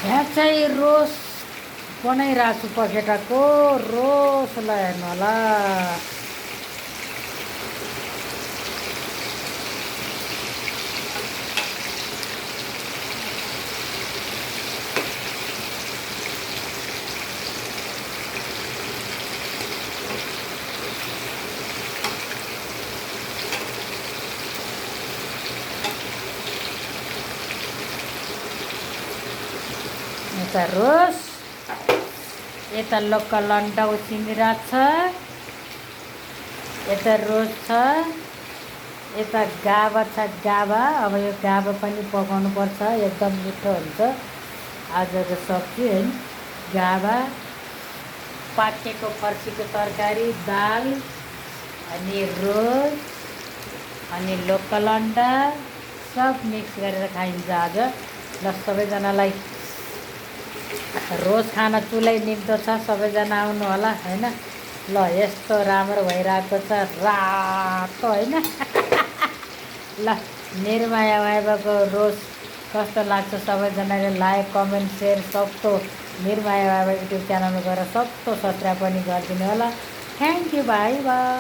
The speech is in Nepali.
यहाँ चाहिँ रोस बनाइरहेको छु पखेटाको रोसलाई हेर्नु होला। यता रोस, यता लोकल अन्डा उसिनिरहेको छ, यता रोस छ, यता गाभा छ गाभा। अब यो गाभा पनि पकाउनु पर्छ, एकदम मिठो हुन्छ आजको सब्जी है। गाभा, पाकेको फर्सीको तरकारी, दाल, अनि रोस, अनि लोकल अन्डा सब मिक्स गरेर खाइन्छ आज। ल सबैजनालाई रोज खाना चुलै निम्तो छ, सबैजना आउनु होला होइन। ल यस्तो राम्रो भइरहेको छ रातो होइन। ल निर्माया वाइबाको रोज कस्तो लाग्छ सबैजनाले लाइक कमेन्ट सेयर सक्तो निर्माया वाइबा युट्युब च्यानलमा गएर सक्तो सब्सक्राइब पनि गरिदिनु होला। Thank you, by by.